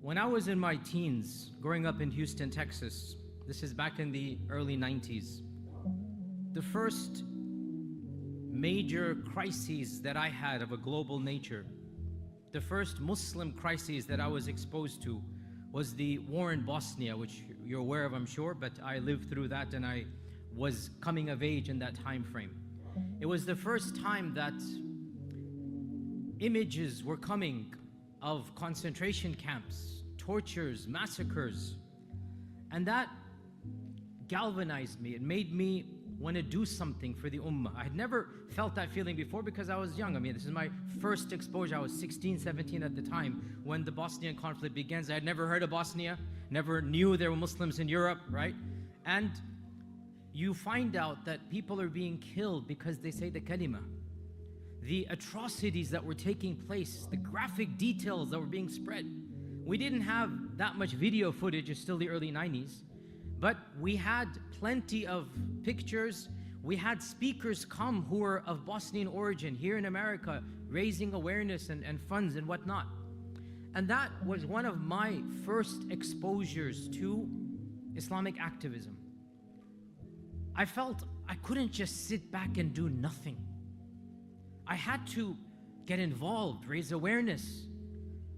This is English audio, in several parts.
When I was in my teens, growing up in Houston, Texas, this is back in the early 90s, the first major crises that I had of a global nature, the first Muslim crises that I was exposed to was the war in Bosnia, which you're aware of, I'm sure, but I lived through that and I was coming of age in that time frame. It was the first time that images were coming of concentration camps, tortures, massacres, and that galvanized me. It made me want to do something for the Ummah. I had never felt that feeling before because I was young. I mean, this is my first exposure. I was 16, 17 at the time when the Bosnian conflict begins. I had never heard of Bosnia, never knew there were Muslims in Europe, right? And you find out that people are being killed because they say the kalima. The atrocities that were taking place, the graphic details that were being spread. We didn't have that much video footage, it's still the early 90s, but we had plenty of pictures. We had speakers come who were of Bosnian origin here in America, raising awareness and funds and whatnot. And that was one of my first exposures to Islamic activism. I felt I couldn't just sit back and do nothing. I had to get involved, raise awareness.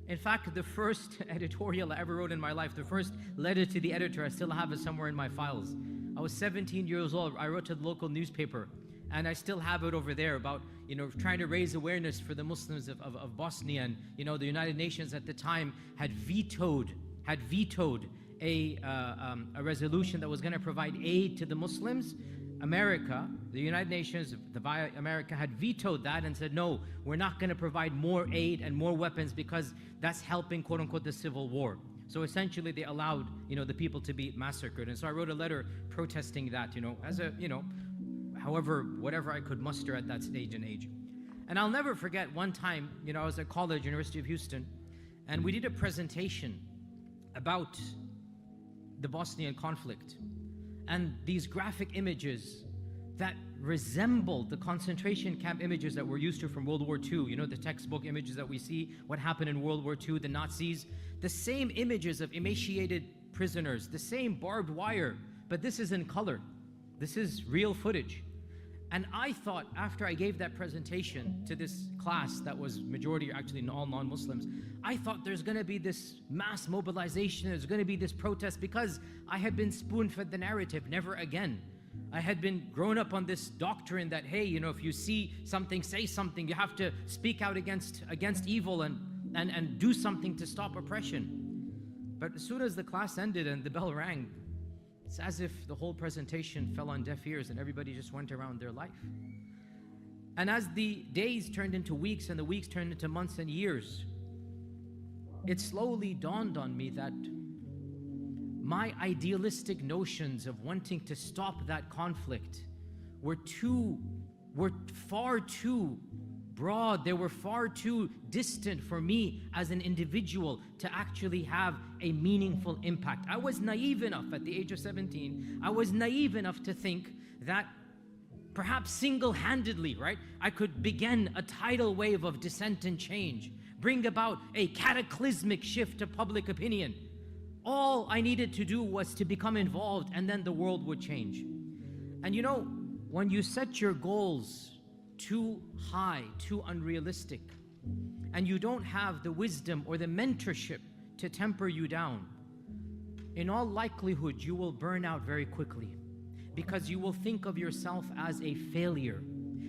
In fact, the first editorial I ever wrote in my life, the first letter to the editor, I still have it somewhere in my files. I was 17 years old. I wrote to the local newspaper, and I still have it over there about, trying to raise awareness for the Muslims of Bosnia. And, the United Nations at the time had vetoed a resolution that was going to provide aid to the Muslims. America, the United Nations, America had vetoed that and said, no, we're not going to provide more aid and more weapons because that's helping, quote unquote, the civil war. So essentially they allowed, the people to be massacred. And so I wrote a letter protesting that, as a, whatever I could muster at that stage and age. And I'll never forget one time, I was at college, University of Houston, and we did a presentation about the Bosnian conflict. And these graphic images that resembled the concentration camp images that we're used to from World War II, the textbook images that we see, what happened in World War II, the Nazis, the same images of emaciated prisoners, the same barbed wire, but this is in color. This is real footage. And I thought, after I gave that presentation to this class that was majority actually all non-Muslims, I thought there's going to be this mass mobilization, there's going to be this protest, because I had been spoon-fed the narrative, never again. I had been grown up on this doctrine that, hey, if you see something, say something. You have to speak out against evil and do something to stop oppression. But as soon as the class ended and the bell rang, it's as if the whole presentation fell on deaf ears and everybody just went around their life. And as the days turned into weeks and the weeks turned into months and years, it slowly dawned on me that my idealistic notions of wanting to stop that conflict were far too broad. They were far too distant for me as an individual to actually have a meaningful impact. I was naive enough at the age of 17, I was naive enough to think that perhaps single-handedly, right, I could begin a tidal wave of dissent and change, bring about a cataclysmic shift of public opinion. All I needed to do was to become involved, and then the world would change. And when you set your goals too high, too unrealistic, and you don't have the wisdom or the mentorship to temper you down, in all likelihood you will burn out very quickly, because you will think of yourself as a failure,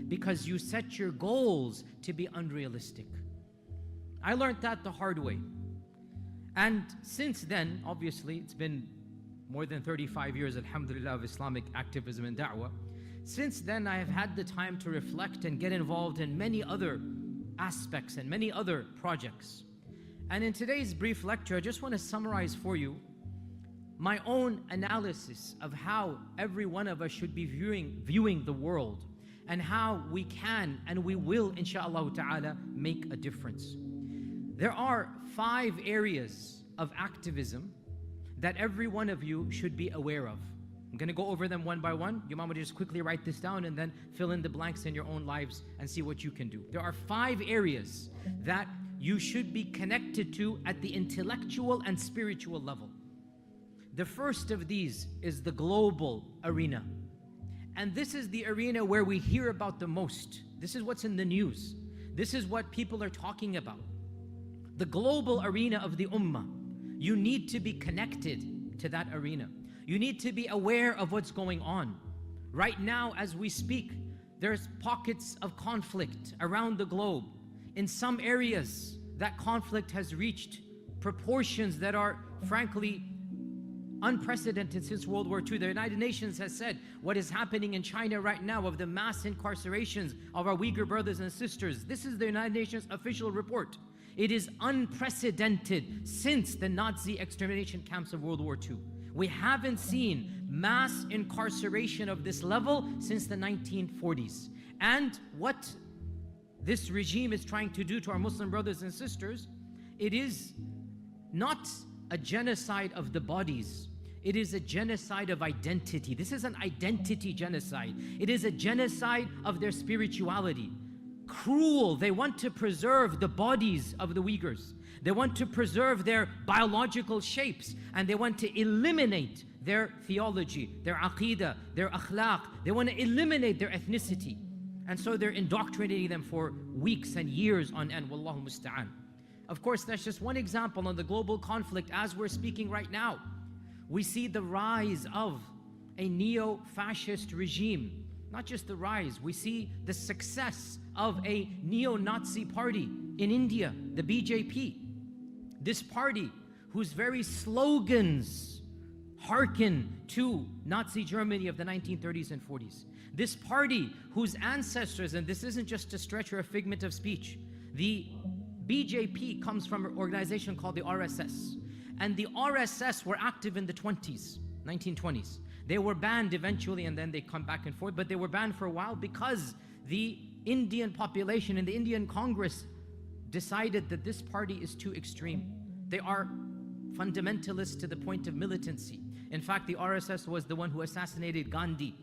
because you set your goals to be unrealistic. I learned that the hard way. And since then, obviously, it's been more than 35 years, alhamdulillah, of Islamic activism and da'wah. Since then, I have had the time to reflect and get involved in many other aspects and many other projects. And in today's brief lecture, I just want to summarize for you my own analysis of how every one of us should be viewing the world, and how we can and we will, inshaAllah ta'ala, make a difference. There are 5 areas of activism that every one of you should be aware of. I'm going to go over them one by one. You might just quickly write this down and then fill in the blanks in your own lives and see what you can do. There are 5 areas that you should be connected to at the intellectual and spiritual level. The first of these is the global arena. And this is the arena where we hear about the most. This is what's in the news. This is what people are talking about. The global arena of the Ummah. You need to be connected to that arena. You need to be aware of what's going on. Right now, as we speak, there's pockets of conflict around the globe. In some areas, that conflict has reached proportions that are, frankly, unprecedented since World War II. The United Nations has said what is happening in China right now of the mass incarcerations of our Uyghur brothers and sisters. This is the United Nations official report. It is unprecedented since the Nazi extermination camps of World War II. We haven't seen mass incarceration of this level since the 1940s. And what this regime is trying to do to our Muslim brothers and sisters, it is not a genocide of the bodies. It is a genocide of identity. This is an identity genocide. It is a genocide of their spirituality. Cruel. They want to preserve the bodies of the Uyghurs. They want to preserve their biological shapes, and they want to eliminate their theology, their aqidah, their akhlaq. They want to eliminate their ethnicity. And so they're indoctrinating them for weeks and years on end. Wallahu musta'an. Of course, that's just one example on the global conflict as we're speaking right now. We see the rise of a neo-fascist regime. Not just the rise, we see the success of a neo-Nazi party in India, the BJP. This party whose very slogans hearken to Nazi Germany of the 1930s and 40s. This party whose ancestors, and this isn't just a stretch or a figment of speech, the BJP comes from an organization called the RSS. And the RSS were active in the 1920s. They were banned eventually, and then they come back and forth, but they were banned for a while because the Indian population and the Indian Congress decided that this party is too extreme. They are fundamentalists to the point of militancy. In fact, the RSS was the one who assassinated Gandhi.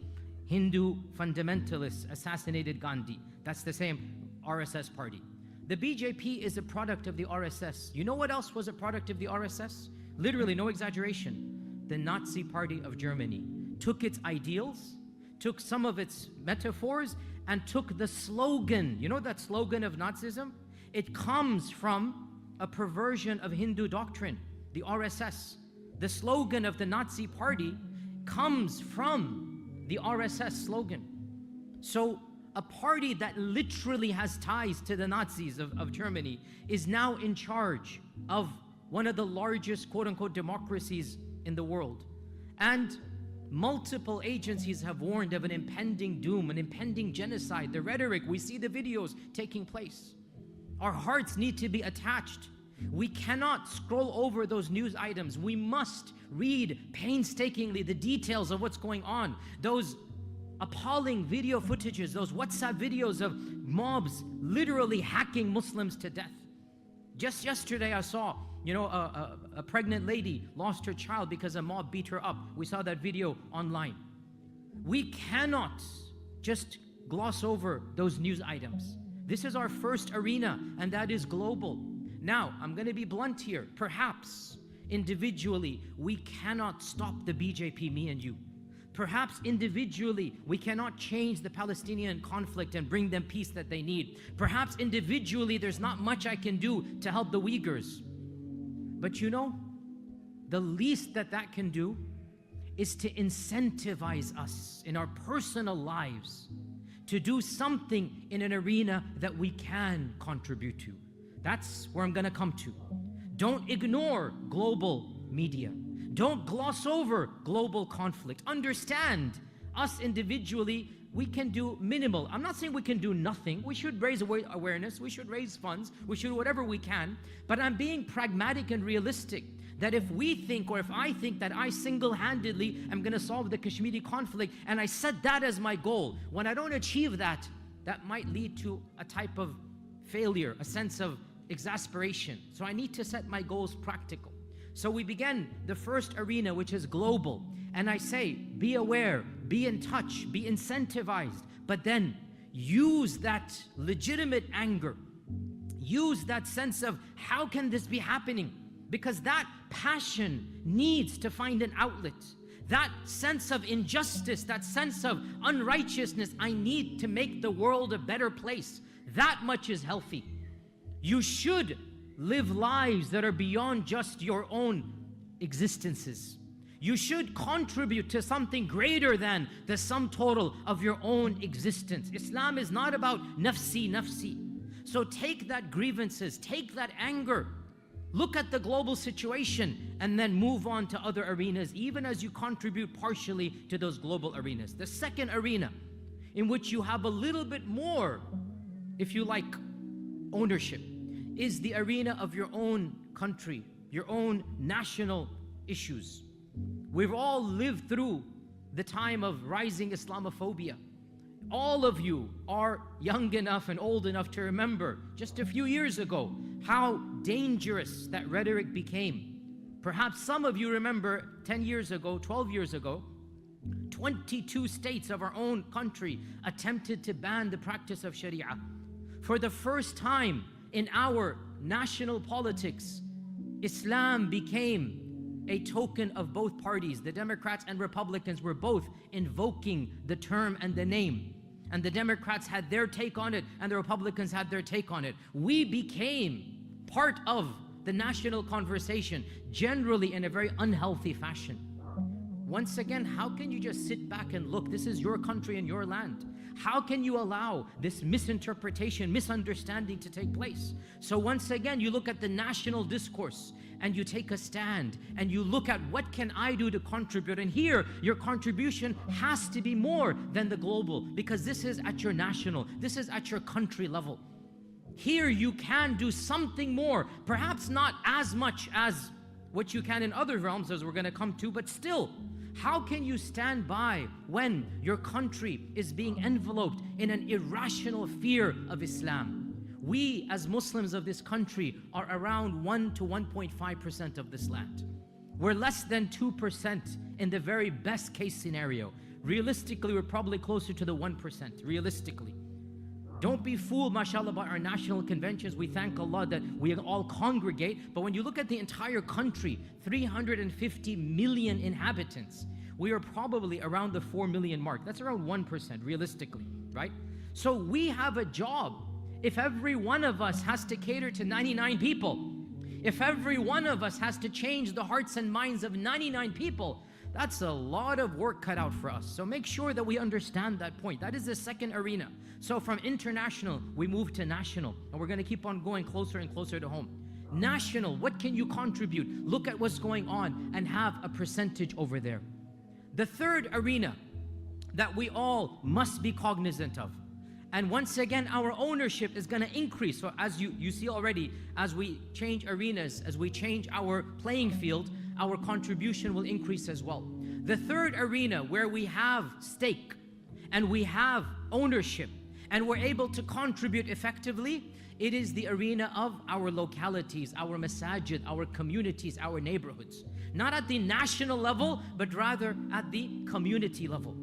Hindu fundamentalists assassinated Gandhi. That's the same RSS party. The BJP is a product of the RSS. You know what else was a product of the RSS? Literally, no exaggeration. The Nazi Party of Germany took its ideals, took some of its metaphors, and took the slogan. You know that slogan of Nazism? It comes from a perversion of Hindu doctrine, the RSS. The slogan of the Nazi Party comes from the RSS slogan. So a party that literally has ties to the Nazis of Germany is now in charge of one of the largest quote-unquote democracies in the world. And multiple agencies have warned of an impending doom, an impending genocide. The rhetoric, we see the videos taking place. Our hearts need to be attached. We cannot scroll over those news items. We must read painstakingly the details of what's going on. Those appalling video footages, those WhatsApp videos of mobs literally hacking Muslims to death. Just yesterday I saw, a pregnant lady lost her child because a mob beat her up. We saw that video online. We cannot just gloss over those news items. This is our first arena, and that is global. Now, I'm going to be blunt here. Perhaps individually we cannot stop the BJP, me and you. Perhaps individually we cannot change the Palestinian conflict and bring them peace that they need. Perhaps individually there's not much I can do to help the Uyghurs. But the least that can do is to incentivize us in our personal lives to do something in an arena that we can contribute to. That's where I'm going to come to. Don't ignore global media. Don't gloss over global conflict. Understand, us individually, we can do minimal. I'm not saying we can do nothing. We should raise awareness. We should raise funds. We should do whatever we can. But I'm being pragmatic and realistic that if we think, or if I think that I single-handedly am going to solve the Kashmiri conflict, and I set that as my goal, when I don't achieve that, that might lead to a type of failure, a sense of exasperation. So I need to set my goals practical. So we began the first arena, which is global. And I say, be aware, be in touch, be incentivized, but then use that legitimate anger, Use that sense of, how can this be happening? Because that passion needs to find an outlet. That sense of injustice, that sense of unrighteousness, I need to make the world a better place. That much is healthy. You should live lives that are beyond just your own existences. You should contribute to something greater than the sum total of your own existence. Islam is not about nafsi, nafsi. So take that grievances, take that anger, look at the global situation, and then move on to other arenas, even as you contribute partially to those global arenas. The second arena, in which you have a little bit more, if you like, ownership, is the arena of your own country, your own national issues. We've all lived through the time of rising Islamophobia. All of you are young enough and old enough to remember just a few years ago how dangerous that rhetoric became. Perhaps some of you remember 10 years ago, 12 years ago, 22 states of our own country attempted to ban the practice of Sharia. For the first time in our national politics, Islam became a token of both parties. The Democrats and Republicans were both invoking the term and the name. And the Democrats had their take on it, and the Republicans had their take on it. We became part of the national conversation, generally in a very unhealthy fashion. Once again, how can you just sit back and look? This is your country and your land. How can you allow this misinterpretation, misunderstanding to take place? So once again, you look at the national discourse and you take a stand and you look at, what can I do to contribute? And here, your contribution has to be more than the global, because this is at your national, this is at your country level. Here you can do something more, perhaps not as much as what you can in other realms, as we're going to come to, but still, how can you stand by when your country is being enveloped in an irrational fear of Islam? We as Muslims of this country are around 1 to 1.5% of this land. We're less than 2% in the very best case scenario. Realistically, we're probably closer to the 1%, realistically. Don't be fooled, mashallah, by our national conventions. We thank Allah that we all congregate. But when you look at the entire country, 350 million inhabitants, we are probably around the 4 million mark. That's around 1%, realistically, right? So we have a job. If every one of us has to cater to 99 people, if every one of us has to change the hearts and minds of 99 people, that's a lot of work cut out for us. So make sure that we understand that point. That is the second arena. So from international, we move to national, and we're going to keep on going closer and closer to home. National, what can you contribute? Look at what's going on and have a percentage over there. The third arena that we all must be cognizant of, and once again, our ownership is going to increase. So as you see already, as we change arenas, as we change our playing field, our contribution will increase as well. The third arena where we have stake and we have ownership and we're able to contribute effectively, it is the arena of our localities, our masajid, our communities, our neighborhoods. Not at the national level, but rather at the community level.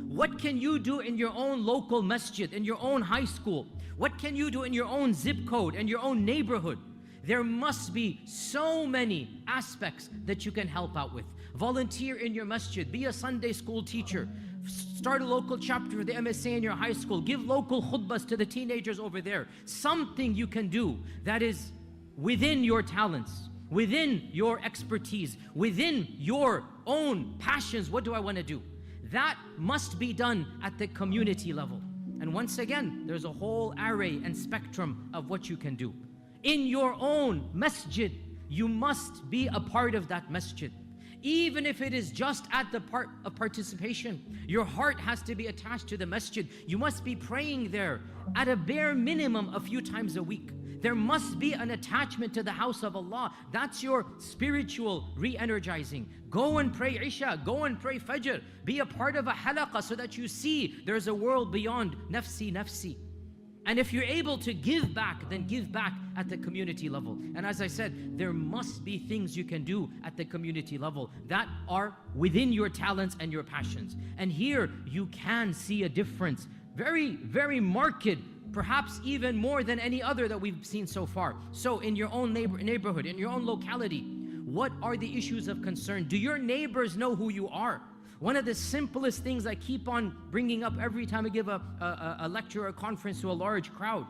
What can you do in your own local masjid, in your own high school? What can you do in your own zip code and your own neighborhood? There must be so many aspects that you can help out with. Volunteer in your masjid, be a Sunday school teacher, start a local chapter of the MSA in your high school, give local khutbahs to the teenagers over there. Something you can do that is within your talents, within your expertise, within your own passions. What do I want to do? That must be done at the community level. And once again, there's a whole array and spectrum of what you can do. In your own masjid, you must be a part of that masjid. Even if it is just at the part of participation, your heart has to be attached to the masjid. You must be praying there at a bare minimum a few times a week. There must be an attachment to the house of Allah. That's your spiritual re-energizing. Go and pray Isha, go and pray Fajr. Be a part of a halaqah so that you see there's a world beyond nafsi, nafsi. And if you're able to give back, then give back at the community level. And as I said, there must be things you can do at the community level that are within your talents and your passions. And here you can see a difference, very, very marked perhaps even more than any other that we've seen so far. So in your own neighborhood, in your own locality, what are the issues of concern? Do your neighbors know who you are? One of the simplest things I keep on bringing up every time I give a lecture or a conference to a large crowd.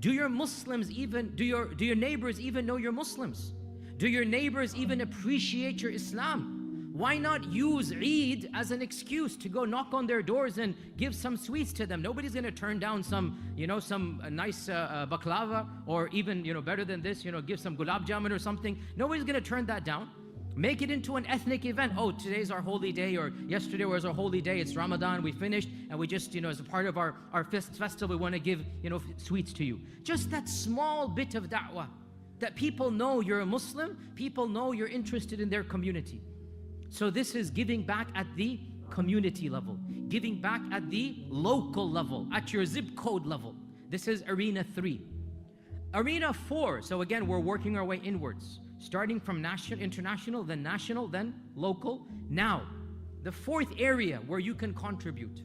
Do your neighbors even know you're Muslims? Do your neighbors even appreciate your Islam? Why not use Eid as an excuse to go knock on their doors and give some sweets to them? Nobody's going to turn down some nice baklava, or even, better than this, give some gulab jamun or something. Nobody's going to turn that down. Make it into an ethnic event. Oh, today's our holy day, or yesterday was our holy day. It's Ramadan, we finished, and we just, as a part of our festival, we want to give, sweets to you. Just that small bit of da'wah, that people know you're a Muslim, people know you're interested in their community. So this is giving back at the community level, giving back at the local level, at your zip code level. This is arena 3. Arena 4, so again, we're working our way inwards, starting from international, then national, then local. Now, the 4th area where you can contribute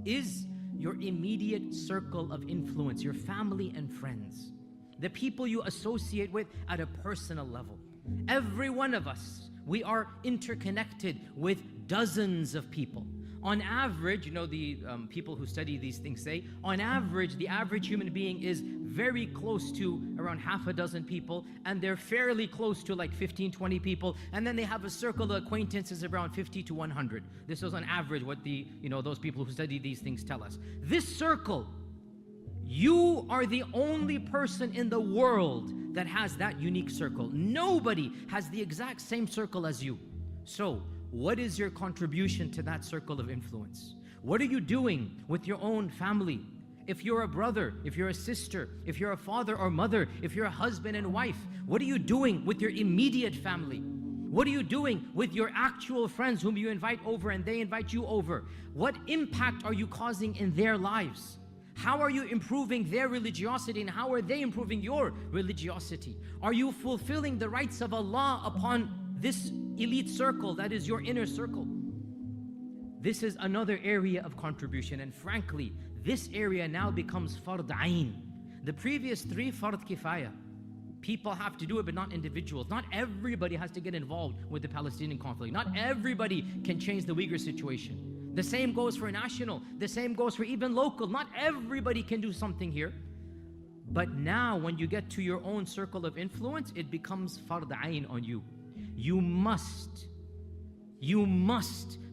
is your immediate circle of influence, your family and friends, the people you associate with at a personal level. Every one of us, we are interconnected with dozens of people. On average, the people who study these things say, on average, the average human being is very close to around half a dozen people, and they're fairly close to like 15, 20 people, and then they have a circle of acquaintances around 50 to 100. This is on average what those people who study these things tell us. This circle, you are the only person in the world that has that unique circle. Nobody has the exact same circle as you. So, what is your contribution to that circle of influence? What are you doing with your own family? If you're a brother, if you're a sister, if you're a father or mother, if you're a husband and wife, what are you doing with your immediate family? What are you doing with your actual friends whom you invite over and they invite you over? What impact are you causing in their lives? How are you improving their religiosity, and how are they improving your religiosity? Are you fulfilling the rights of Allah upon this elite circle that is your inner circle? This is another area of contribution, and frankly, this area now becomes fard ayn. The previous 3, fard kifaya. People have to do it, but not individuals. Not everybody has to get involved with the Palestinian conflict. Not everybody can change the Uyghur situation. The same goes for national. The same goes for even local. Not everybody can do something here. But now, when you get to your own circle of influence, it becomes fard ayn on you. You must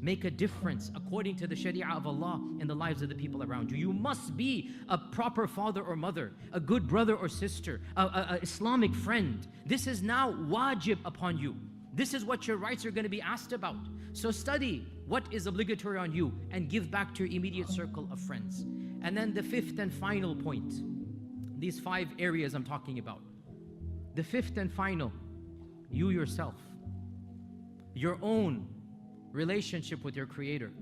make a difference according to the Sharia of Allah in the lives of the people around you. You must be a proper father or mother, a good brother or sister, a Islamic friend. This is now wajib upon you. This is what your rights are going to be asked about. So study what is obligatory on you and give back to your immediate circle of friends. And then the 5th and final point, these 5 areas I'm talking about. The 5th and final, you yourself, your own relationship with your Creator,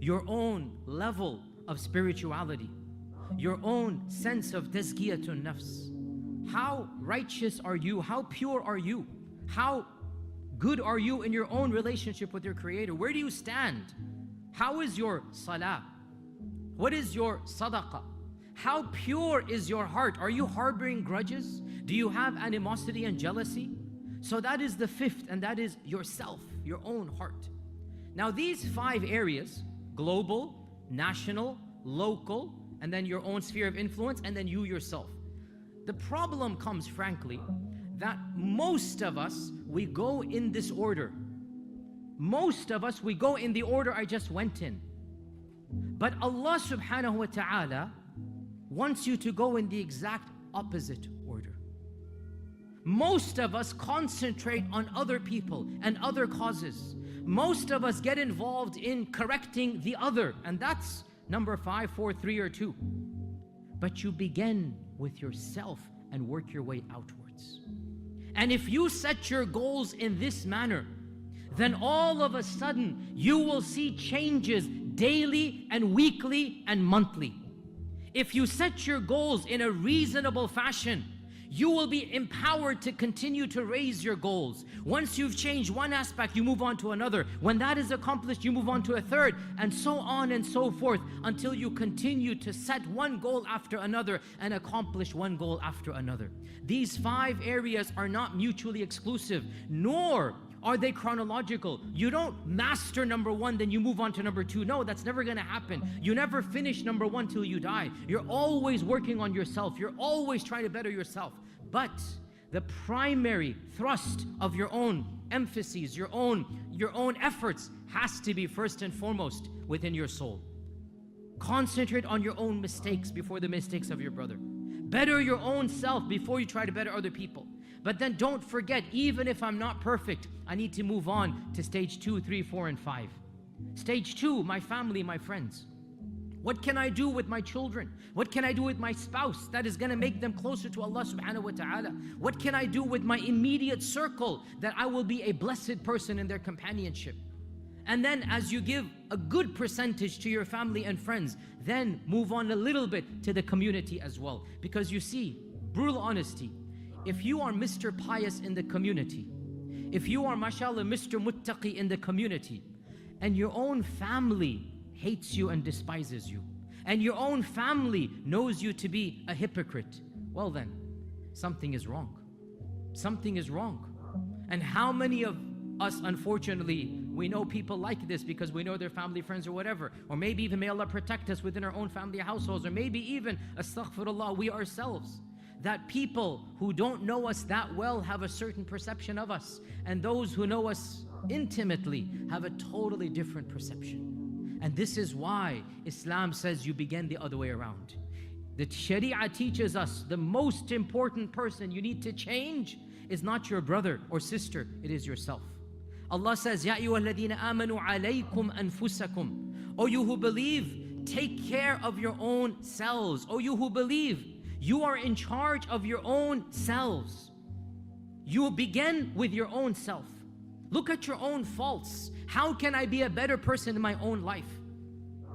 your own level of spirituality, your own sense of tazkiyatun nafs. How righteous are you? How pure are you? How good are you in your own relationship with your Creator? Where do you stand? How is your salah? What is your sadaqah? How pure is your heart? Are you harboring grudges? Do you have animosity and jealousy? So that is the 5th, and that is yourself, your own heart. Now these 5 areas, global, national, local, and then your own sphere of influence, and then you yourself. The problem comes, frankly, that most of us, we go in this order. Most of us, we go in the order I just went in. But Allah subhanahu wa ta'ala wants you to go in the exact opposite order. Most of us concentrate on other people and other causes. Most of us get involved in correcting the other, and that's number 5, 4, 3, or 2. But you begin with yourself and work your way outwards. And if you set your goals in this manner, then all of a sudden you will see changes daily and weekly and monthly. If you set your goals in a reasonable fashion, You will be empowered to continue to raise your goals. Once you've changed one aspect, you move on to another. When that is accomplished, you move on to a third, and so on and so forth, until you continue to set one goal after another and accomplish one goal after another. These 5 areas are not mutually exclusive, nor are they chronological. You don't master number 1, then you move on to number 2. No, that's never gonna happen. You never finish number 1 till you die. You're always working on yourself. You're always trying to better yourself. But the primary thrust of your own emphases, your own efforts has to be first and foremost within your soul. Concentrate on your own mistakes before the mistakes of your brother. Better your own self before you try to better other people. But then don't forget, even if I'm not perfect, I need to move on to stage 2, 3, 4, and 5. Stage 2, my family, my friends. What can I do with my children? What can I do with my spouse that is going to make them closer to Allah subhanahu wa ta'ala? What can I do with my immediate circle that I will be a blessed person in their companionship? And then as you give a good percentage to your family and friends, then move on a little bit to the community as well. Because you see, brutal honesty, if you are Mr. Pious in the community, if you are, mashallah, Mr. Muttaqi in the community, and your own family hates you and despises you, and your own family knows you to be a hypocrite, well then, something is wrong. Something is wrong. And how many of us, unfortunately, we know people like this because we know their family, friends, or whatever. Or maybe even, may Allah protect us, within our own family households, or maybe even, astaghfirullah, we ourselves. That people who don't know us that well have a certain perception of us, and those who know us intimately have a totally different perception. And this is why Islam says you begin the other way around. The Sharia teaches us the most important person you need to change is not your brother or sister, it is yourself. Allah says, Ya ayyuhalladhina amanu alaykum anfusakum. O you who believe, take care of your own selves. O you who believe, you are in charge of your own selves. You begin with your own self. Look at your own faults. How can I be a better person in my own life?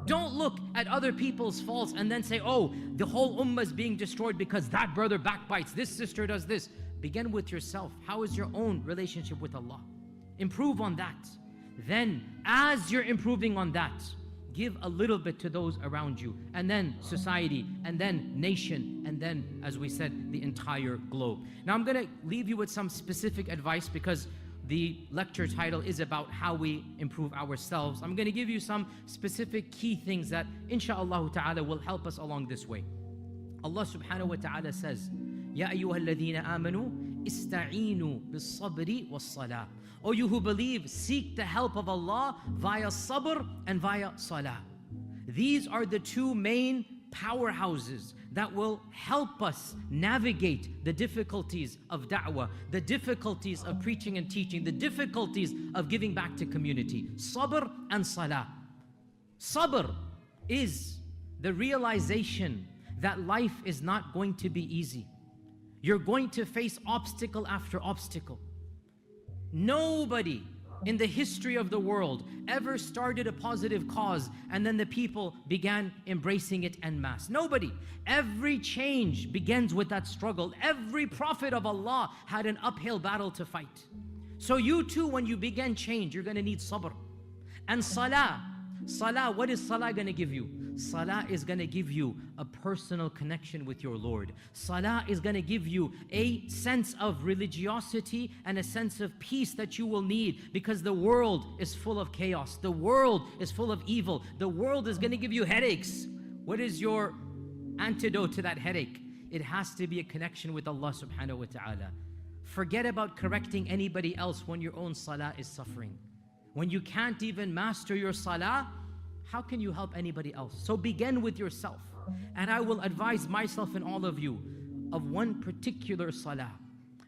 Don't look at other people's faults and then say, oh, the whole ummah is being destroyed because that brother backbites, this sister does this. Begin with yourself. How is your own relationship with Allah? Improve on that. Then, as you're improving on that, give a little bit to those around you, and then society, and then nation, and then, as we said, the entire globe. Now I'm going to leave you with some specific advice because the lecture title is about how we improve ourselves. I'm going to give you some specific key things that insha'Allah ta'ala will help us along this way. Allah subhanahu wa ta'ala says, Ya ayyuhalladhina amanu ista'inu bis-sabri was-salah. O you who believe, seek the help of Allah via sabr and via salah. These are the two main powerhouses that will help us navigate the difficulties of da'wah, the difficulties of preaching and teaching, the difficulties of giving back to community. Sabr and salah. Sabr is the realization that life is not going to be easy. You're going to face obstacle after obstacle. Nobody in the history of the world ever started a positive cause and then the people began embracing it en masse. Nobody. Every change begins with that struggle. Every prophet of Allah had an uphill battle to fight. So you too, when you begin change, you're going to need sabr. And salah. Salah, what is salah going to give you? Salah is going to give you a personal connection with your Lord. Salah is going to give you a sense of religiosity and a sense of peace that you will need, because the world is full of chaos. The world is full of evil. The world is going to give you headaches. What is your antidote to that headache? It has to be a connection with Allah subhanahu wa ta'ala. Forget about correcting anybody else when your own salah is suffering. When you can't even master your salah, how can you help anybody else? So begin with yourself. And I will advise myself and all of you of one particular salah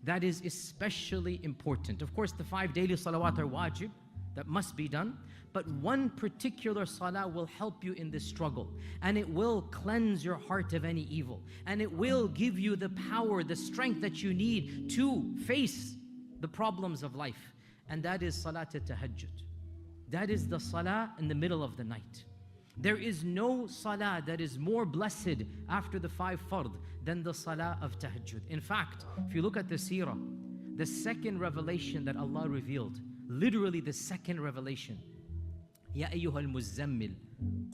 that is especially important. Of course, the 5 daily salawat are wajib, that must be done. But one particular salah will help you in this struggle. And it will cleanse your heart of any evil. And it will give you the power, the strength that you need to face the problems of life. And that is salat al-tahajjud. That is the salah in the middle of the night. There is no salah that is more blessed after the 5 fard than the salah of tahajjud. In fact, if you look at the seerah, the second revelation that Allah revealed, literally the second revelation, Ya ayyuhal muzammil,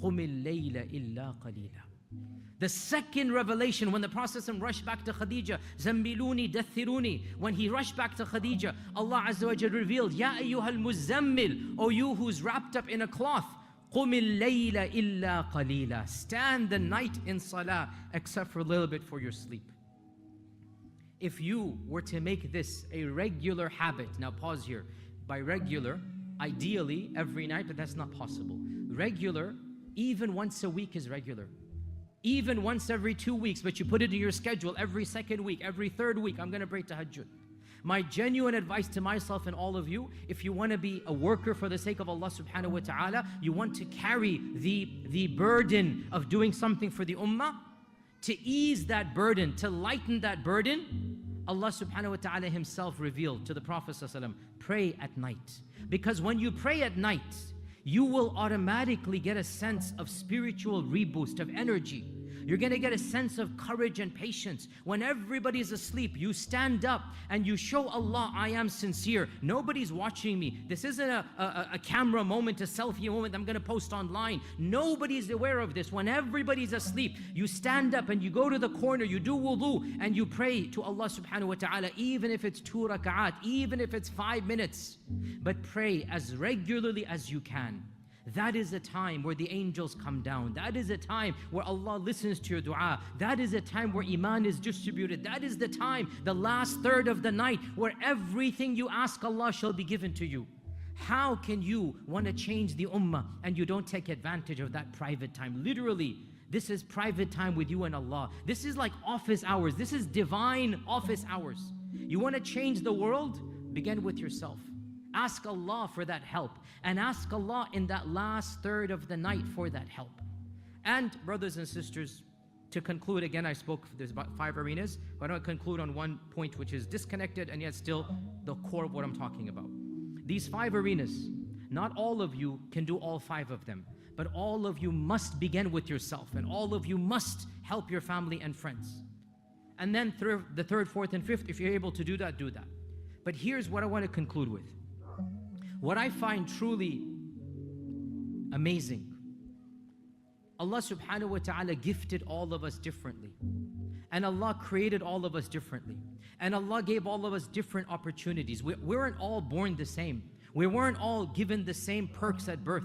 qumil layla illa qalila. The second revelation, when the Prophet rushed back to Khadija, Zammiluni, dathiruni, when he rushed back to Khadija, Allah Azza wa Jal revealed, Ya ayyuhal muzammil, O you who's wrapped up in a cloth, qumil layla illa qalila. Stand the night in salah, except for a little bit for your sleep. If you were to make this a regular habit, now pause here, by regular, ideally every night, but that's not possible. Regular, even once a week is regular. Even once every 2 weeks, but you put it in your schedule every second week, every third week, I'm going to pray tahajjud. My genuine advice to myself and all of you, if you want to be a worker for the sake of Allah subhanahu wa ta'ala, you want to carry the burden of doing something for the ummah, to ease that burden, to lighten that burden, Allah subhanahu wa ta'ala Himself revealed to the Prophet sallallahu alaihi wasallam, pray at night. Because when you pray at night, you will automatically get a sense of spiritual reboost, of energy. You're going to get a sense of courage and patience. When everybody's asleep, you stand up and you show Allah, I am sincere. Nobody's watching me. This isn't a camera moment, a selfie moment I'm going to post online. Nobody's aware of this. When everybody's asleep, you stand up and you go to the corner, you do wudu, and you pray to Allah subhanahu wa ta'ala, even if it's 2 rak'at, even if it's 5 minutes. But pray as regularly as you can. That is a time where the angels come down. That is a time where Allah listens to your dua. That is a time where iman is distributed. That is the time, the last third of the night, where everything you ask Allah shall be given to you. How can you want to change the ummah and you don't take advantage of that private time? Literally, this is private time with you and Allah. This is like office hours. This is divine office hours. You want to change the world? Begin with yourself. Ask Allah for that help, and ask Allah in that last third of the night for that help. And brothers and sisters, to conclude, again, I spoke, there's about 5 arenas, but I want to conclude on one point which is disconnected and yet still the core of what I'm talking about. These 5 arenas, not all of you can do all 5 of them, but all of you must begin with yourself, and all of you must help your family and friends. And then the third, fourth, and fifth, if you're able to do that, do that. But here's what I want to conclude with. What I find truly amazing, Allah subhanahu wa ta'ala gifted all of us differently. And Allah created all of us differently. And Allah gave all of us different opportunities. We weren't all born the same. We weren't all given the same perks at birth.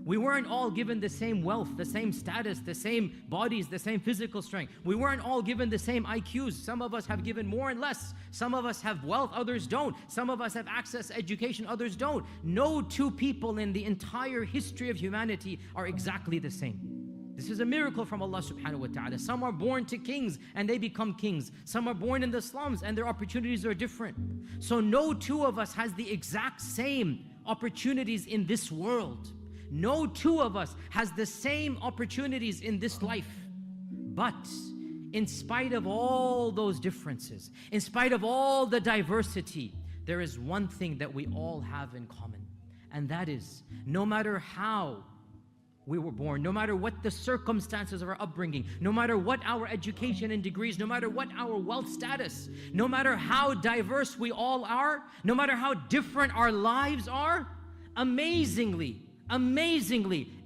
We weren't all given the same wealth, the same status, the same bodies, the same physical strength. We weren't all given the same IQs. Some of us have given more and less. Some of us have wealth, others don't. Some of us have access to education, others don't. No 2 people in the entire history of humanity are exactly the same. This is a miracle from Allah subhanahu wa ta'ala. Some are born to kings and they become kings. Some are born in the slums and their opportunities are different. So no 2 of us has the exact same opportunities in this world. No 2 of us has the same opportunities in this life. But in spite of all those differences, in spite of all the diversity, there is one thing that we all have in common. And that is, no matter how we were born, no matter what the circumstances of our upbringing, no matter what our education and degrees, no matter what our wealth status, no matter how diverse we all are, no matter how different our lives are, amazingly,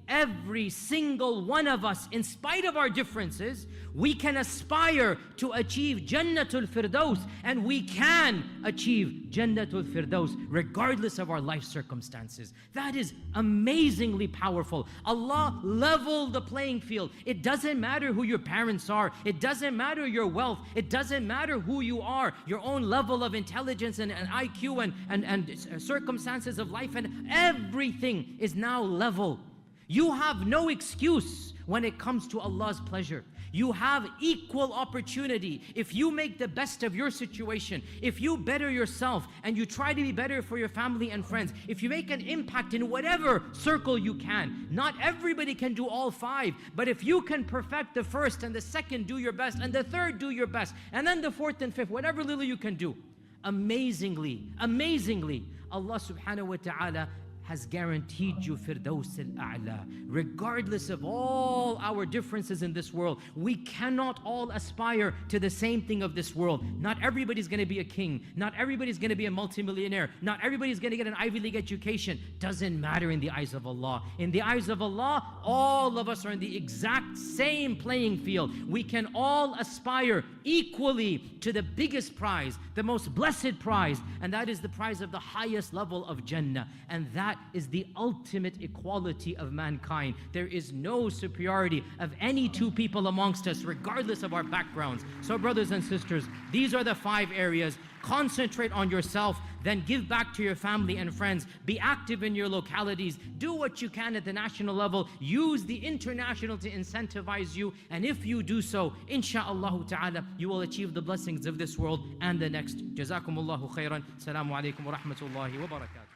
every single one of us, in spite of our differences, we can aspire to achieve Jannatul Firdaus, and we can achieve Jannatul Firdaus regardless of our life circumstances. That is amazingly powerful. Allah leveled the playing field. It doesn't matter who your parents are. It doesn't matter your wealth. It doesn't matter who you are, your own level of intelligence and IQ and circumstances of life, and everything is now level. You have no excuse when it comes to Allah's pleasure. You have equal opportunity. If you make the best of your situation, if you better yourself and you try to be better for your family and friends, if you make an impact in whatever circle you can, not everybody can do all 5, but if you can perfect the first and the second, do your best, and the third, do your best, and then the fourth and fifth, whatever little you can do, amazingly, Allah subhanahu wa ta'ala has guaranteed you Firdaus al-A'la. Regardless of all our differences in this world, we cannot all aspire to the same thing of this world. Not everybody's going to be a king. Not everybody's going to be a multimillionaire. Not everybody's going to get an Ivy League education. Doesn't matter in the eyes of Allah. In the eyes of Allah, all of us are in the exact same playing field. We can all aspire equally to the biggest prize, the most blessed prize, and that is the prize of the highest level of Jannah. And that is the ultimate equality of mankind. There is no superiority of any two people amongst us, regardless of our backgrounds. So brothers and sisters, these are the 5 areas. Concentrate on yourself, then give back to your family and friends. Be active in your localities. Do what you can at the national level. Use the international to incentivize you. And if you do so, insha'Allah ta'ala, you will achieve the blessings of this world and the next. Jazakumullahu khairan. Assalamu alaikum wa rahmatullahi wa barakatuh.